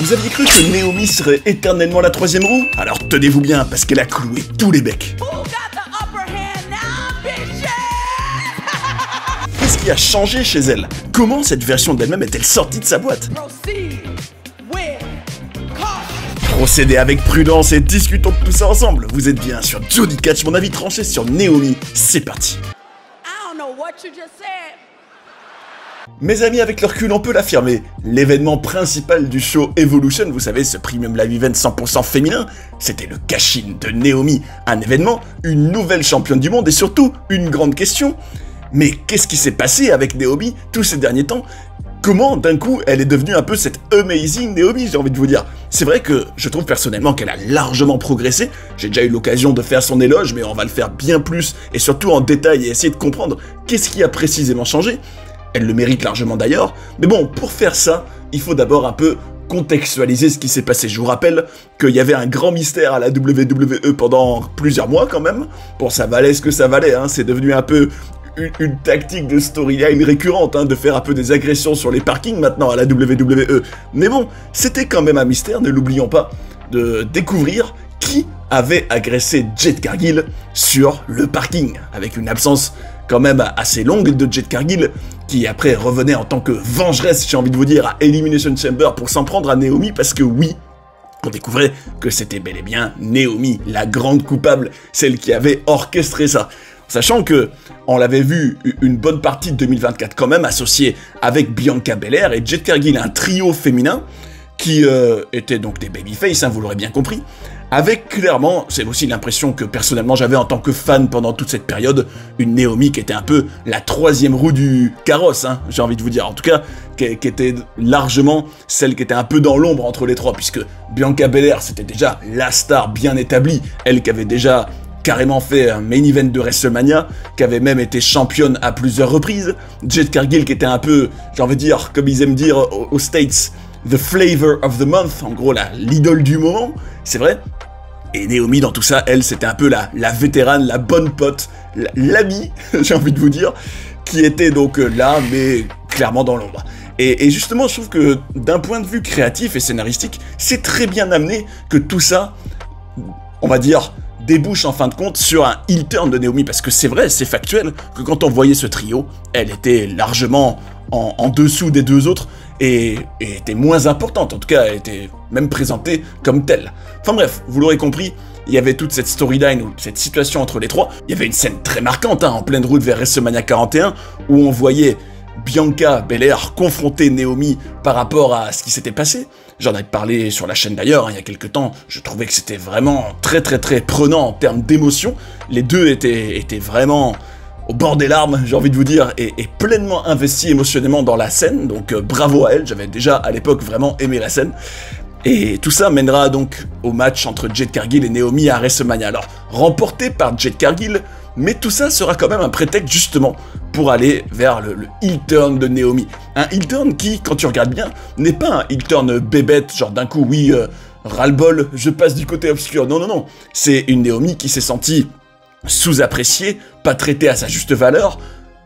Vous aviez cru que Naomi serait éternellement la troisième roue? Alors tenez-vous bien, parce qu'elle a cloué tous les becs. Qu'est-ce qui a changé chez elle? Comment cette version d'elle-même est-elle sortie de sa boîte? Procédez avec prudence et discutons de tout ça ensemble. Vous êtes bien sur Jody Catch, mon avis tranché sur Naomi. C'est parti. Mes amis, avec le recul, on peut l'affirmer, l'événement principal du show Evolution, vous savez, ce premium live event 100% féminin, c'était le cash-in de Naomi. Un événement, une nouvelle championne du monde et surtout, une grande question. Mais qu'est-ce qui s'est passé avec Naomi tous ces derniers temps? Comment, d'un coup, elle est devenue un peu cette amazing Naomi, j'ai envie de vous dire. C'est vrai que je trouve personnellement qu'elle a largement progressé. J'ai déjà eu l'occasion de faire son éloge, mais on va le faire bien plus, et surtout en détail, et essayer de comprendre qu'est-ce qui a précisément changé. Elle le mérite largement d'ailleurs. Mais bon, pour faire ça, il faut d'abord un peu contextualiser ce qui s'est passé. Je vous rappelle qu'il y avait un grand mystère à la WWE pendant plusieurs mois quand même. Bon, ça valait ce que ça valait, hein. C'est devenu un peu une tactique de storyline récurrente, hein, de faire un peu des agressions sur les parkings maintenant à la WWE. Mais bon, c'était quand même un mystère, ne l'oublions pas, de découvrir qui avait agressé Jade Cargill sur le parking, avec une absence quand même assez longue de Jade Cargill, qui après revenait en tant que vengeresse, j'ai envie de vous dire, à Elimination Chamber pour s'en prendre à Naomi, parce que oui, on découvrait que c'était bel et bien Naomi, la grande coupable, celle qui avait orchestré ça. Sachant que on l'avait vu une bonne partie de 2024 quand même, associée avec Bianca Belair et Jade Cargill, un trio féminin, qui étaient donc des babyface, hein, vous l'aurez bien compris, avec clairement, c'est aussi l'impression que personnellement j'avais en tant que fan pendant toute cette période, une Naomi qui était un peu la troisième roue du carrosse, hein, j'ai envie de vous dire, en tout cas, qui était largement celle qui était un peu dans l'ombre entre les trois, puisque Bianca Belair c'était déjà la star bien établie, elle qui avait déjà carrément fait un main event de WrestleMania, qui avait même été championne à plusieurs reprises, Jade Cargill qui était un peu, j'ai envie de dire, comme ils aiment dire aux States, the flavor of the month, en gros l'idole du moment, c'est vrai. Et Naomi dans tout ça, elle c'était un peu la vétérane, la bonne pote, l'amie, j'ai envie de vous dire, qui était donc là, mais clairement dans l'ombre. Et justement, je trouve que d'un point de vue créatif et scénaristique, c'est très bien amené que tout ça, on va dire, débouche en fin de compte sur un heel turn de Naomi, parce que c'est vrai, c'est factuel, que quand on voyait ce trio, elle était largement en dessous des deux autres, et était moins importante, en tout cas elle était même présentée comme telle. Enfin bref, vous l'aurez compris, il y avait toute cette storyline, ou cette situation entre les trois, il y avait une scène très marquante, hein, en pleine route vers WrestleMania 41, où on voyait Bianca Belair confronter Naomi par rapport à ce qui s'était passé. J'en avais parlé sur la chaîne d'ailleurs, hein, il y a quelques temps, je trouvais que c'était vraiment très prenant en termes d'émotion. Les deux étaient vraiment au bord des larmes, j'ai envie de vous dire, et pleinement investis émotionnellement dans la scène, donc bravo à elle, j'avais déjà à l'époque vraiment aimé la scène. Et tout ça mènera donc au match entre Jade Cargill et Naomi à WrestleMania. Alors, remporté par Jade Cargill, mais tout ça sera quand même un prétexte justement pour aller vers le heel turn de Naomi. Un heel turn qui, quand tu regardes bien, n'est pas un heel turn bébête, genre d'un coup, oui, ras-le-bol, je passe du côté obscur. Non, non, non, c'est une Naomi qui s'est sentie sous-appréciée, pas traitée à sa juste valeur,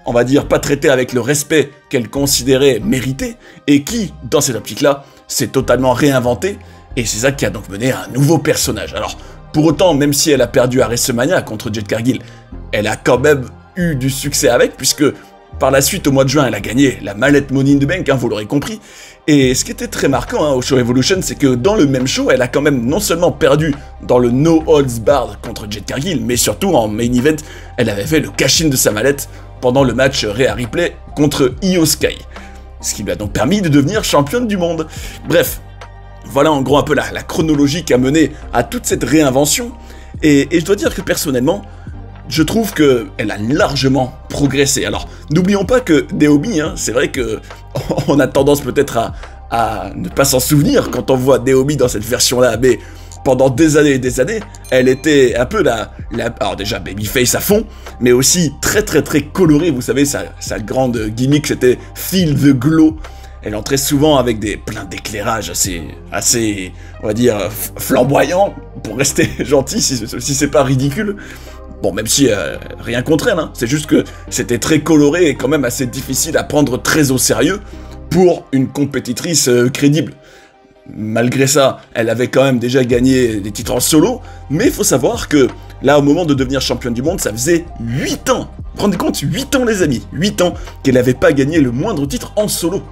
on va dire pas traitée avec le respect qu'elle considérait mérité, et qui, dans cette optique-là, s'est totalement réinventée, et c'est ça qui a donc mené à un nouveau personnage. Alors, pour autant, même si elle a perdu à WrestleMania contre Jade Cargill, elle a quand même eu du succès avec, puisque par la suite, au mois de juin, elle a gagné la mallette Money in the Bank, hein, vous l'aurez compris. Et ce qui était très marquant hein, au show Evolution, c'est que dans le même show, elle a quand même non seulement perdu dans le No Holds Barred contre Jade Cargill, mais surtout en main event, elle avait fait le cash-in de sa mallette pendant le match Rhea Ripley contre Io Sky. Ce qui lui a donc permis de devenir championne du monde. Bref, voilà en gros un peu la chronologie qui a mené à toute cette réinvention. Et je dois dire que personnellement, je trouve qu'elle a largement progressé. Alors, n'oublions pas que Naomi, hein, c'est vrai que on a tendance peut-être à ne pas s'en souvenir quand on voit Naomi dans cette version-là, mais pendant des années et des années, elle était un peu alors déjà babyface à fond, mais aussi très colorée, vous savez, sa grande gimmick c'était Feel the Glow. Elle entrait souvent avec plein d'éclairages assez, on va dire, flamboyants, pour rester gentil, si c'est pas ridicule. Bon, même si rien contre elle, hein, c'est juste que c'était très coloré et quand même assez difficile à prendre très au sérieux pour une compétitrice crédible. Malgré ça, elle avait quand même déjà gagné des titres en solo, mais il faut savoir que là, au moment de devenir championne du monde, ça faisait 8 ans. Vous vous rendez compte, 8 ans les amis, 8 ans qu'elle n'avait pas gagné le moindre titre en solo.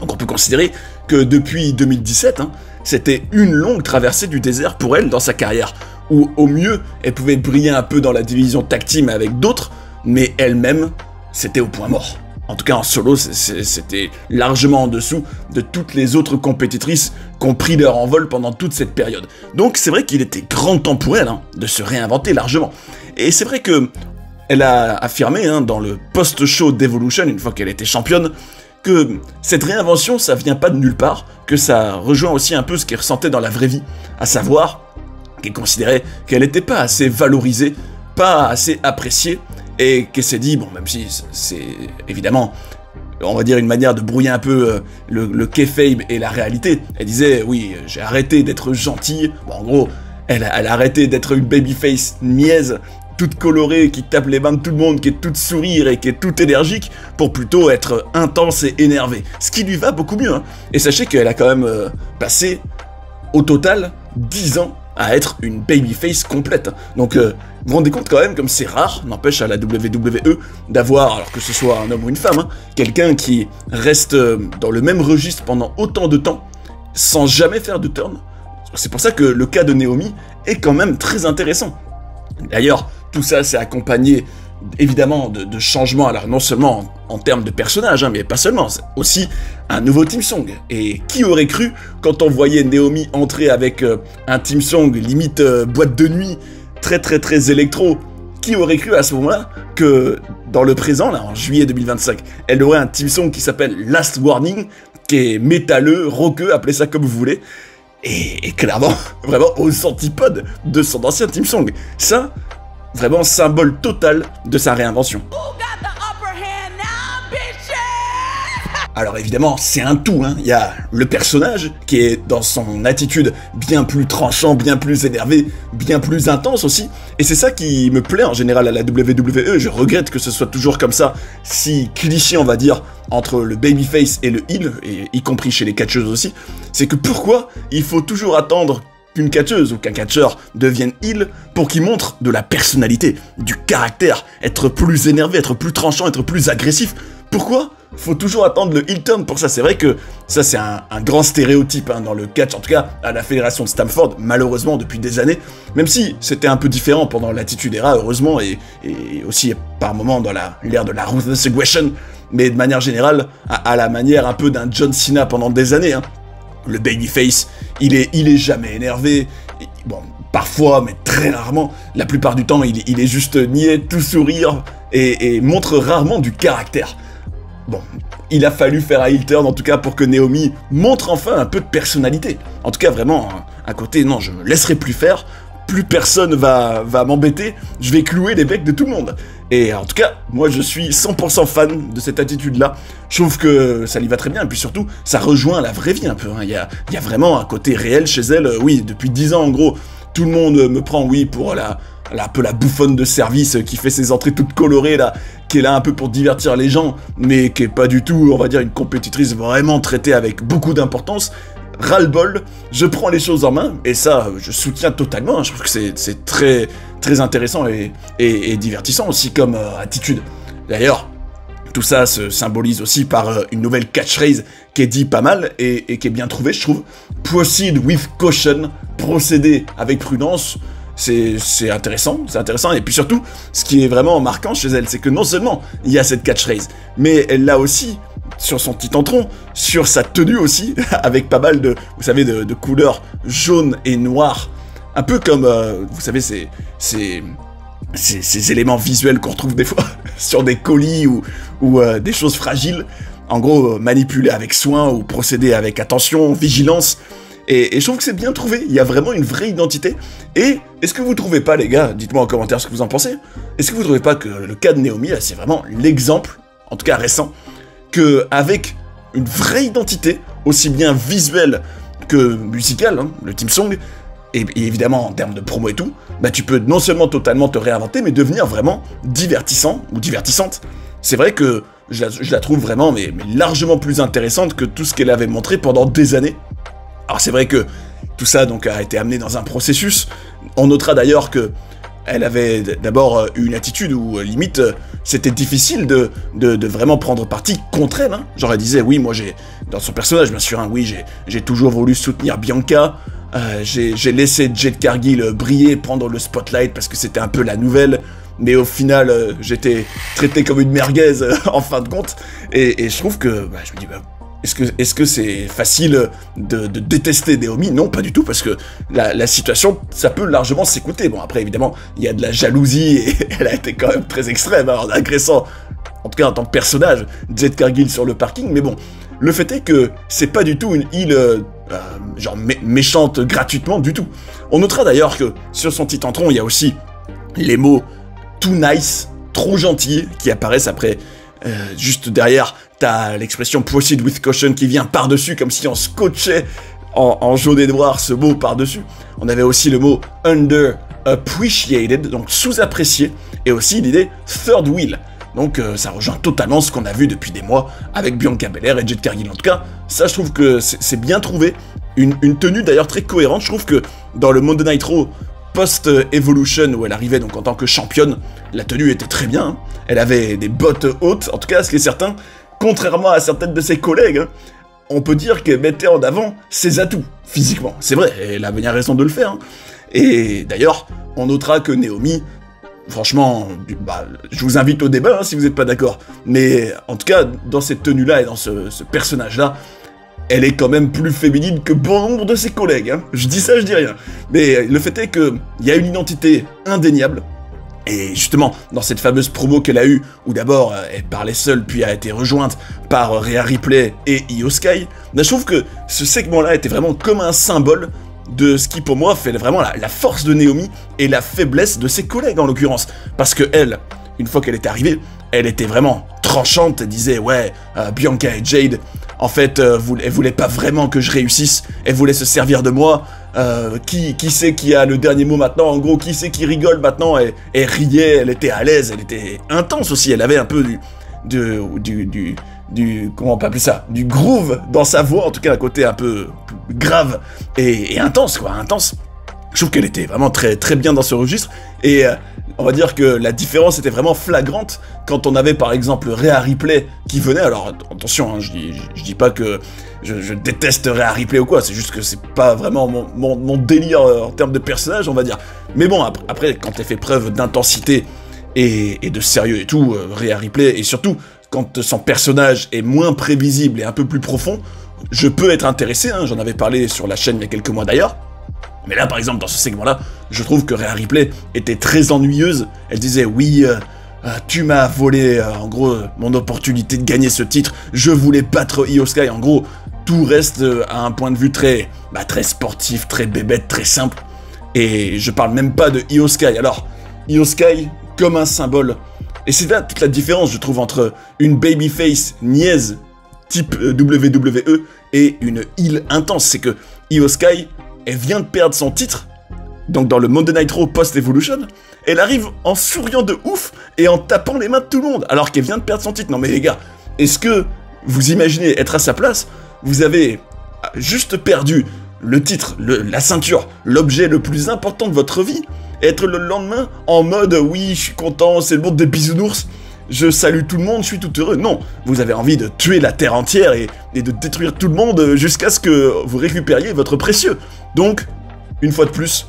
Donc on peut considérer que depuis 2017, c'était une longue traversée du désert pour elle dans sa carrière, où au mieux, elle pouvait briller un peu dans la division tag team avec d'autres, mais elle-même, c'était au point mort. En tout cas, en solo, c'était largement en dessous de toutes les autres compétitrices qui ont pris leur envol pendant toute cette période. Donc c'est vrai qu'il était grand temps pour elle de se réinventer largement. Et c'est vrai que elle a affirmé dans le post-show d'Evolution, une fois qu'elle était championne, que cette réinvention, ça vient pas de nulle part, que ça rejoint aussi un peu ce qu'elle ressentait dans la vraie vie, à savoir qu'elle considérait qu'elle n'était pas assez valorisée, pas assez appréciée, et qu'elle s'est dit, bon, même si c'est évidemment, on va dire, une manière de brouiller un peu le kayfabe et la réalité, elle disait, oui, j'ai arrêté d'être gentille, bon, en gros, elle a arrêté d'être une babyface niaise, toute colorée, qui tape les mains de tout le monde, qui est toute sourire et qui est toute énergique, pour plutôt être intense et énervée. Ce qui lui va beaucoup mieux, Et sachez qu'elle a quand même passé, au total, 10 ans à être une babyface complète. Donc, vous vous rendez compte quand même comme c'est rare, n'empêche à la WWE, d'avoir, alors que ce soit un homme ou une femme, quelqu'un qui reste dans le même registre pendant autant de temps, sans jamais faire de turn. C'est pour ça que le cas de Naomi est quand même très intéressant. D'ailleurs, tout ça s'est accompagné évidemment de changements, alors non seulement en termes de personnages, mais pas seulement, c'est aussi un nouveau Team Song. Et qui aurait cru, quand on voyait Naomi entrer avec un Team Song limite boîte de nuit, très électro, qui aurait cru à ce moment-là que dans le présent, là, en juillet 2025, elle aurait un Team Song qui s'appelle Last Warning, qui est métalleux, rockeux, appelez ça comme vous voulez, et clairement, vraiment aux antipodes de son ancien Team Song. Ça, vraiment symbole total de sa réinvention. Alors évidemment, c'est un tout, Il y a le personnage, qui est dans son attitude bien plus tranchant, bien plus énervé, bien plus intense aussi, et c'est ça qui me plaît en général à la WWE, je regrette que ce soit toujours comme ça, si cliché on va dire, entre le babyface et le heel, et y compris chez les catcheuses aussi, c'est que pourquoi il faut toujours attendre qu'une catcheuse ou qu'un catcheur devienne heel pour qu'il montre de la personnalité, du caractère, être plus énervé, être plus tranchant, être plus agressif. Pourquoi faut toujours attendre le heel turn pour ça? C'est vrai que ça c'est un grand stéréotype dans le catch, en tout cas à la fédération de Stamford, malheureusement depuis des années, même si c'était un peu différent pendant l'Attitude Era, heureusement, et aussi par moments dans l'ère de la Ruthless Aggression, mais de manière générale, à la manière un peu d'un John Cena pendant des années, Le babyface, il est jamais énervé, bon, parfois, mais très rarement, la plupart du temps, il est juste niais, tout sourire, et montre rarement du caractère. Bon, il a fallu faire un heel turn, en tout cas, pour que Naomi montre enfin un peu de personnalité. En tout cas, vraiment, un côté, non, je me laisserai plus faire, plus personne va m'embêter, je vais clouer les becs de tout le monde. Et en tout cas, moi je suis 100% fan de cette attitude-là. Je trouve que ça lui va très bien, et puis surtout, ça rejoint la vraie vie un peu. Il y a vraiment un côté réel chez elle. Oui, depuis 10 ans en gros, tout le monde me prend, oui, pour un peu la bouffonne de service qui fait ses entrées toutes colorées là, qui est là un peu pour divertir les gens, mais qui est pas du tout, on va dire, une compétitrice vraiment traitée avec beaucoup d'importance. Ras-le-bol, je prends les choses en main, et ça, je soutiens totalement, je trouve que c'est très intéressant et divertissant aussi comme attitude. D'ailleurs, tout ça se symbolise aussi par une nouvelle catchphrase qui est dit pas mal, et qui est bien trouvée, je trouve. Proceed with caution, procéder avec prudence, c'est intéressant, et puis surtout, ce qui est vraiment marquant chez elle, c'est que non seulement il y a cette catchphrase, mais elle l'a aussi sur son petit tentron, sur sa tenue aussi, avec pas mal de, vous savez, de couleurs jaunes et noires, un peu comme, vous savez, ces éléments visuels qu'on retrouve des fois sur des colis ou des choses fragiles, en gros, manipulés avec soin ou procéder avec attention, vigilance. Et je trouve que c'est bien trouvé, il y a vraiment une vraie identité. Et est-ce que vous trouvez pas, les gars, dites-moi en commentaire ce que vous en pensez, est-ce que vous trouvez pas que le cas de Naomi, là, c'est vraiment l'exemple, en tout cas récent, qu'avec une vraie identité, aussi bien visuelle que musicale, le Team Song, et évidemment en termes de promo et tout, bah tu peux non seulement totalement te réinventer, mais devenir vraiment divertissant ou divertissante. C'est vrai que je la trouve vraiment mais largement plus intéressante que tout ce qu'elle avait montré pendant des années. Alors c'est vrai que tout ça donc a été amené dans un processus. On notera d'ailleurs que elle avait d'abord eu une attitude où limite c'était difficile de vraiment prendre parti contre elle. Hein. Genre elle disait oui moi dans son personnage bien sûr, hein, oui j'ai toujours voulu soutenir Bianca. J'ai laissé Jade Cargill briller, prendre le spotlight parce que c'était un peu la nouvelle, mais au final j'étais traité comme une merguez en fin de compte, et je trouve que je me dis est-ce que c'est facile de détester Naomi? Non, pas du tout, parce que la situation, ça peut largement s'écouter. Bon, après, évidemment, il y a de la jalousie, et elle a été quand même très extrême, hein, en agressant, en tout cas en tant que personnage, Jade Cargill sur le parking, mais bon, le fait est que c'est pas du tout une île genre méchante gratuitement du tout. On notera d'ailleurs que sur son titre en il y a aussi les mots « too nice »,« trop gentil » qui apparaissent après. Juste derrière, t'as l'expression « proceed with caution » qui vient par-dessus, comme si on scotchait en jaune et noir ce mot par-dessus. On avait aussi le mot « underappreciated », donc sous-apprécié, et aussi l'idée « third wheel ». Donc ça rejoint totalement ce qu'on a vu depuis des mois avec Bianca Belair et Jade Cargill. En tout cas, ça je trouve que c'est bien trouvé. Une tenue d'ailleurs très cohérente. Je trouve que dans le Monday Night Raw post-Evolution où elle arrivait donc en tant que championne, la tenue était très bien. Hein. Elle avait des bottes hautes, en tout cas ce qui est certain, contrairement à certaines de ses collègues, hein, on peut dire qu'elle mettait en avant ses atouts physiquement. C'est vrai, elle a bien raison de le faire. Hein. Et d'ailleurs, on notera que Naomi... Franchement, je vous invite au débat hein, si vous n'êtes pas d'accord. Mais en tout cas, dans cette tenue-là et dans ce personnage-là, elle est quand même plus féminine que bon nombre de ses collègues. Hein. Je dis ça, je dis rien. Mais le fait est qu'il y a une identité indéniable. Et justement, dans cette fameuse promo qu'elle a eue, où d'abord elle parlait seule, puis a été rejointe par Rhea Ripley et Io Sky, je trouve que ce segment-là était vraiment comme un symbole de ce qui pour moi fait vraiment la force de Naomi et la faiblesse de ses collègues en l'occurrence. Parce que elle, une fois qu'elle était arrivée, elle était vraiment tranchante, elle disait ouais, Bianca et Jade, en fait, elle voulait pas vraiment que je réussisse, elle voulait se servir de moi, qui c'est qui a le dernier mot maintenant, en gros, qui c'est qui rigole maintenant, elle riait, elle était à l'aise, elle était intense aussi, elle avait un peu comment on peut appeler ça, du groove dans sa voix, en tout cas un côté un peu grave et intense quoi, intense. Je trouve qu'elle était vraiment très très bien dans ce registre, et on va dire que la différence était vraiment flagrante quand on avait par exemple Rhea Ripley qui venait. Alors attention, hein, je dis pas que je déteste Rhea Ripley ou quoi, c'est juste que c'est pas vraiment mon délire en termes de personnage, on va dire. Mais bon, après quand elle fait preuve d'intensité et de sérieux et tout, Rhea Ripley, et surtout quand son personnage est moins prévisible et un peu plus profond, je peux être intéressé, hein, j'en avais parlé sur la chaîne il y a quelques mois d'ailleurs. Mais là, par exemple, dans ce segment-là, je trouve que Rhea Ripley était très ennuyeuse. Elle disait, oui, tu m'as volé, en gros, mon opportunité de gagner ce titre. Je voulais battre Io Sky. En gros, tout reste à un point de vue très sportif, très bébête, très simple. Et je parle même pas de Io Sky. Alors, Io Sky, comme un symbole. Et c'est là toute la différence, je trouve, entre une babyface niaise, type WWE, et une heel intense. C'est que Io Sky... elle vient de perdre son titre, donc dans le Monday Night Raw post-Evolution, elle arrive en souriant de ouf et en tapant les mains de tout le monde, alors qu'elle vient de perdre son titre. Non mais les gars, est-ce que vous imaginez être à sa place? Vous avez juste perdu le titre, la ceinture, l'objet le plus important de votre vie, et être le lendemain en mode « oui, je suis content, c'est le monde des bisounours ». Je salue tout le monde, je suis tout heureux. Non, vous avez envie de tuer la terre entière et de détruire tout le monde jusqu'à ce que vous récupériez votre précieux. Donc, une fois de plus,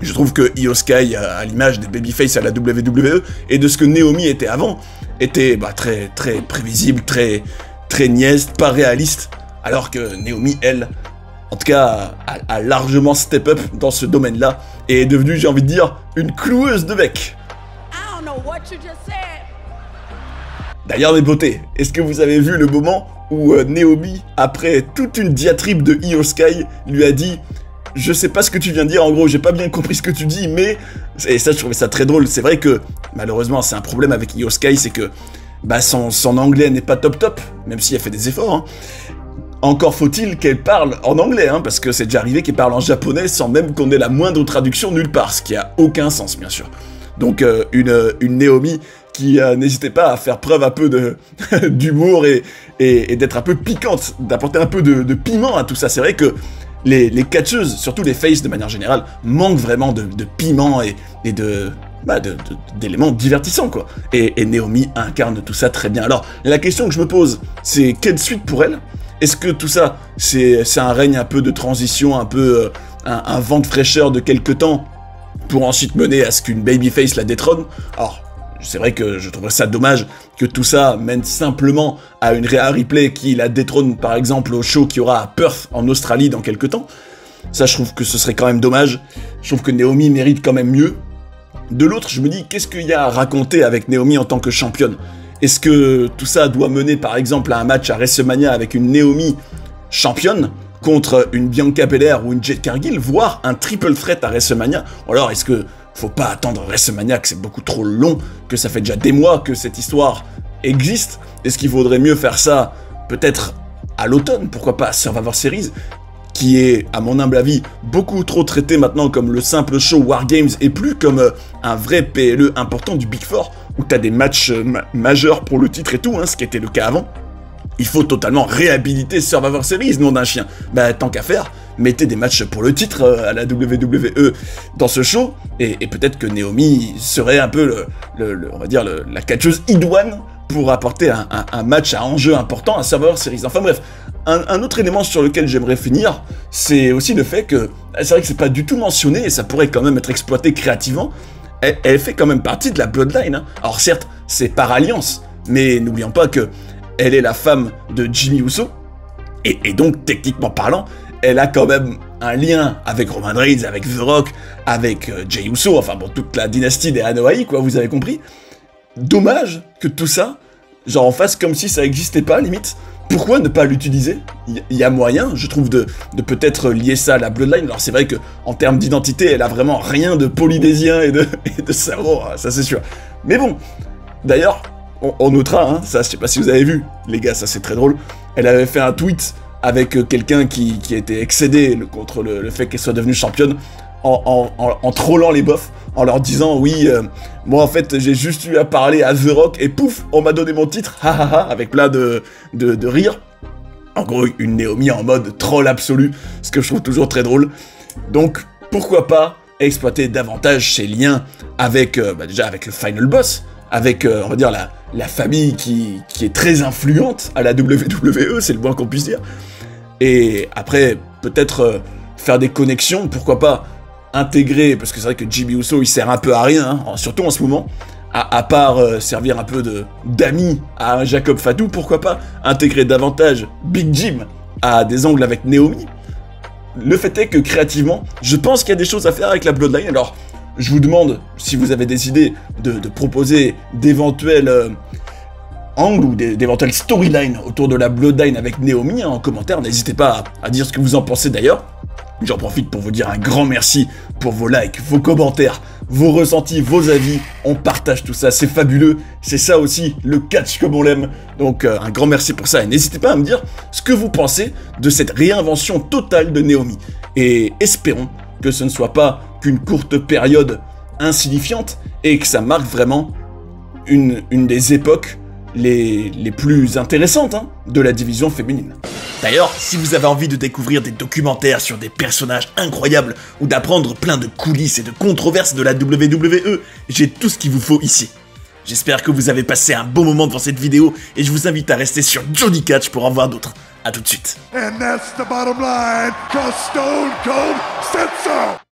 je trouve que Io Sky, à l'image des babyface à la WWE, et de ce que Naomi était avant, était très, très prévisible, très, très niaise, pas réaliste, alors que Naomi, elle, en tout cas, a largement step up dans ce domaine-là, et est devenue, j'ai envie de dire, une cloueuse de bec. I don't know what you just said. D'ailleurs mes beautés, est-ce que vous avez vu le moment où Naomi, après toute une diatribe de Io Sky, lui a dit « Je sais pas ce que tu viens de dire, en gros, j'ai pas bien compris ce que tu dis, mais... » Et ça, je trouvais ça très drôle. C'est vrai que, malheureusement, c'est un problème avec Io Sky, c'est que son anglais n'est pas top, même si elle fait des efforts. Hein. Encore faut-il qu'elle parle en anglais, hein, parce que c'est déjà arrivé qu'elle parle en japonais sans même qu'on ait la moindre traduction nulle part, ce qui a aucun sens, bien sûr. Donc, une Naomi qui n'hésitait pas à faire preuve un peu d'humour et d'être un peu piquante, d'apporter un peu de piment à tout ça. C'est vrai que Les catcheuses, surtout les faces de manière générale, manquent vraiment de piment et d'éléments divertissants, quoi. Et Naomi incarne tout ça très bien. Alors, la question que je me pose, c'est quelle suite pour elle? Est-ce que tout ça, c'est un règne un peu de transition, un peu un vent de fraîcheur de quelques temps, pour ensuite mener à ce qu'une babyface la détrône? Alors, c'est vrai que je trouverais ça dommage que tout ça mène simplement à une Rhea Ripley qui la détrône, par exemple, au show qu'il y aura à Perth, en Australie, dans quelques temps. Ça, je trouve que ce serait quand même dommage. Je trouve que Naomi mérite quand même mieux. De l'autre, je me dis, qu'est-ce qu'il y a à raconter avec Naomi en tant que championne? Est-ce que tout ça doit mener, par exemple, à un match à WrestleMania avec une Naomi championne contre une Bianca Belair ou une Jade Cargill, voire un triple threat à WrestleMania? Ou alors, est-ce que faut pas attendre WrestleMania, que c'est beaucoup trop long, que ça fait déjà des mois que cette histoire existe? Est-ce qu'il vaudrait mieux faire ça, peut-être, à l'automne? Pourquoi pas à Survivor Series, qui est, à mon humble avis, beaucoup trop traité maintenant comme le simple show War Games et plus comme un vrai PLE important du Big Four, où t'as des matchs majeurs pour le titre et tout, hein, ce qui était le cas avant. Il faut totalement réhabiliter Survivor Series, nom d'un chien. Bah, tant qu'à faire, mettez des matchs pour le titre à la WWE dans ce show, et peut-être que Naomi serait un peu on va dire la catcheuse idoine pour apporter un match à enjeu important à Survivor Series. Enfin bref, un autre élément sur lequel j'aimerais finir, c'est aussi le fait que, c'est vrai que c'est pas du tout mentionné, et ça pourrait quand même être exploité créativement, elle fait quand même partie de la Bloodline, hein. Alors certes, c'est par alliance, mais n'oublions pas que elle est la femme de Jimmy Uso, et donc, techniquement parlant, elle a quand même un lien avec Roman Reigns, avec The Rock, avec Jey Uso, enfin bon, toute la dynastie des Anoa'i, quoi, vous avez compris. Dommage que tout ça, genre, on fasse comme si ça n'existait pas, limite. Pourquoi ne pas l'utiliser? Il y a moyen, je trouve, de peut-être lier ça à la Bloodline. Alors c'est vrai que en termes d'identité, elle a vraiment rien de polynésien et de cerveau, ça c'est sûr. Mais bon, d'ailleurs, on notera, hein, ça je sais pas si vous avez vu, les gars, ça c'est très drôle. Elle avait fait un tweet avec quelqu'un qui a été excédé contre le fait qu'elle soit devenue championne, en trollant les bofs, en leur disant oui, moi en fait j'ai juste eu à parler à The Rock et pouf, on m'a donné mon titre, hahaha, avec plein de rires. En gros, une Naomi en mode troll absolu, ce que je trouve toujours très drôle. Donc pourquoi pas exploiter davantage ses liens avec, déjà avec le Final Boss, avec, on va dire, la famille qui est très influente à la WWE, c'est le moins qu'on puisse dire. Et après, peut-être faire des connexions, pourquoi pas intégrer, parce que c'est vrai que Jimmy Uso, il sert un peu à rien, hein, surtout en ce moment, à part servir un peu d'ami à Jacob Fatu, pourquoi pas intégrer davantage Big Jim à des angles avec Naomi. Le fait est que créativement, je pense qu'il y a des choses à faire avec la Bloodline. Alors, je vous demande, si vous avez des idées, de proposer d'éventuels angles ou d'éventuelles storylines autour de la Bloodline avec Naomi, hein, en commentaire. N'hésitez pas à dire ce que vous en pensez d'ailleurs. J'en profite pour vous dire un grand merci pour vos likes, vos commentaires, vos ressentis, vos avis. On partage tout ça, c'est fabuleux. C'est ça aussi, le catch comme on l'aime. Donc un grand merci pour ça. Et n'hésitez pas à me dire ce que vous pensez de cette réinvention totale de Naomi. Et espérons que ce ne soit pas qu'une courte période insignifiante et que ça marque vraiment une des époques les plus intéressantes, hein, de la division féminine. D'ailleurs, si vous avez envie de découvrir des documentaires sur des personnages incroyables ou d'apprendre plein de coulisses et de controverses de la WWE, j'ai tout ce qu'il vous faut ici. J'espère que vous avez passé un bon moment devant cette vidéo et je vous invite à rester sur Johnny Catch pour en voir d'autres. A tout de suite. And that's the bottom line, 'cause Stone Cold said so.